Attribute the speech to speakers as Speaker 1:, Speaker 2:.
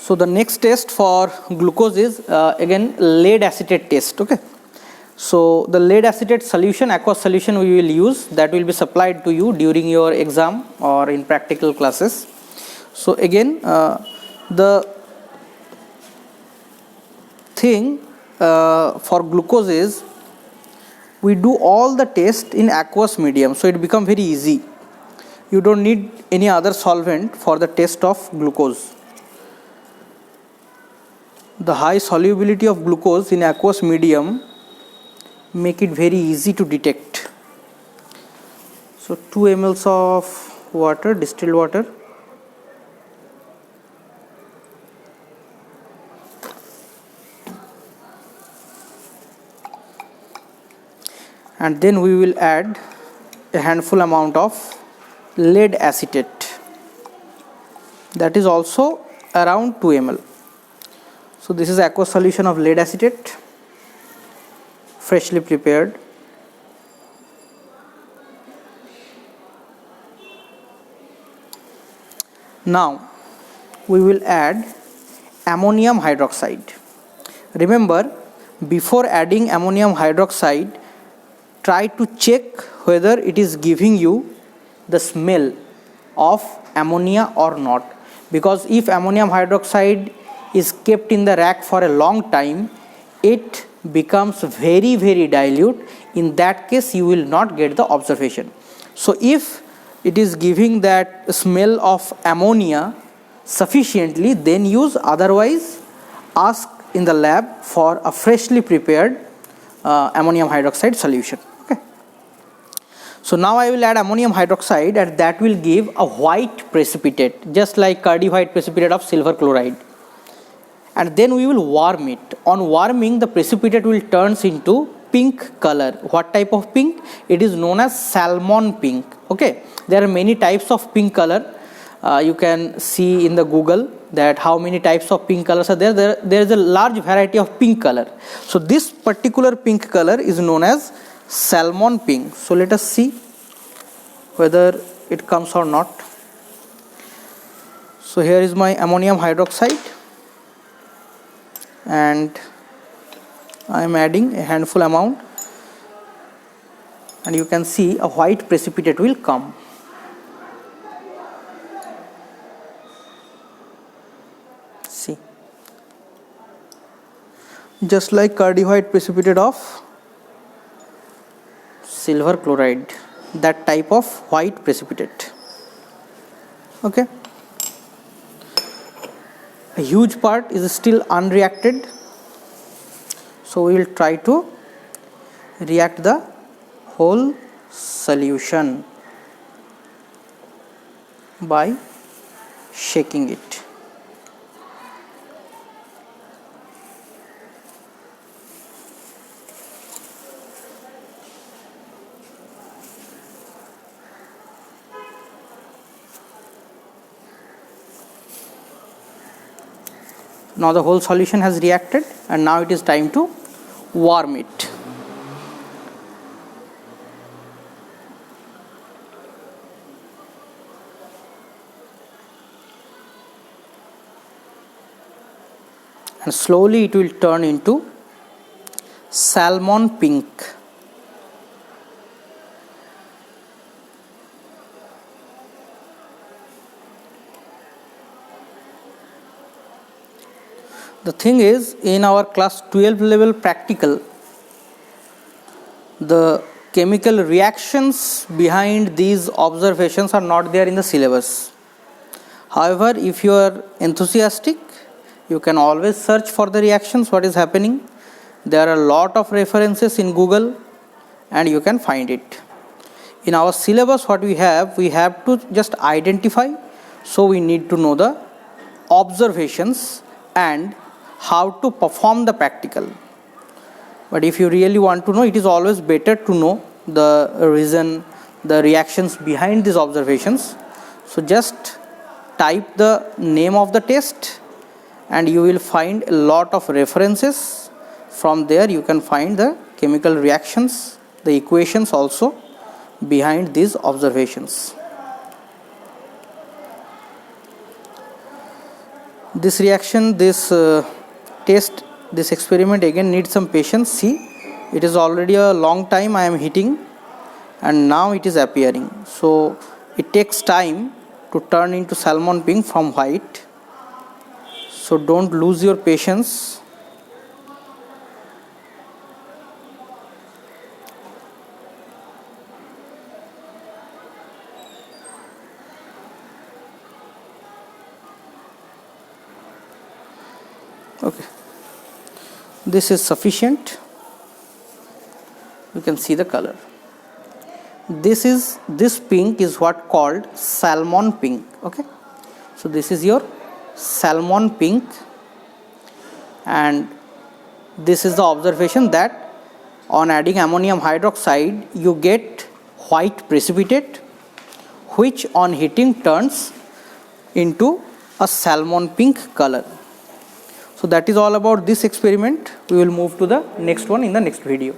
Speaker 1: So the next test for glucose is again lead acetate test. Okay. So the lead acetate solution, aqueous solution we will use, that will be supplied to you during your exam or in practical classes. So again the thing for glucose is we do all the test in aqueous medium, so it becomes very easy. You don't need any other solvent for the test of glucose. The high solubility of glucose in aqueous medium make it very easy to detect. So 2 ml of water, distilled water, and then we will add a handful amount of lead acetate, that is also around 2 ml. So this is aqueous solution of lead acetate, freshly prepared. Now we will add ammonium hydroxide. Remember, before adding ammonium hydroxide, try to check whether it is giving you the smell of ammonia or not, because if ammonium hydroxide is kept in the rack for a long time, it becomes very dilute. In that case you will not get the observation. So if it is giving that smell of ammonia sufficiently, then use, otherwise ask in the lab for a freshly prepared ammonium hydroxide solution. Okay. So now I will add ammonium hydroxide, and that will give a white precipitate, just like white precipitate of silver chloride. And then we will warm it. On warming, the precipitate will turns into pink color. What type of pink? It is known as salmon pink. Okay, there are many types of pink color. You can see in the Google that how many types of pink colors are there. There is a large variety of pink color. So this particular pink color is known as salmon pink. So let us see whether it comes or not. So here is my ammonium hydroxide, and I am adding a handful amount, and you can see a white precipitate will come. See, just like white precipitate of silver chloride, that type of white precipitate. Okay. A huge part is still unreacted, so we will try to react the whole solution by shaking it. Now the whole solution has reacted, and now it is time to warm it. And slowly it will turn into salmon pink. The thing is, in our class 12 level practical, the chemical reactions behind these observations are not there in the syllabus. However, if you are enthusiastic, you can always search for the reactions, what is happening. There are a lot of references in Google, and you can find it. In our syllabus, what we have to just identify, so we need to know the observations and how to perform the practical. But if you really want to know, it is always better to know the reason, the reactions behind these observations. So just type the name of the test, and you will find a lot of references. From there you can find the chemical reactions, the equations also behind these observations. This reaction, this test, this experiment again needs some patience. See, it is already a long time I am heating and now it is appearing. So it takes time to turn into salmon pink from white. So don't lose your patience. Okay, this is sufficient. You can see the color. This pink is what called salmon pink. Okay, so this is your salmon pink, and this is the observation that on adding ammonium hydroxide you get white precipitate, which on heating turns into a salmon pink color. So that is all about this experiment. We will move to the next one in the next video.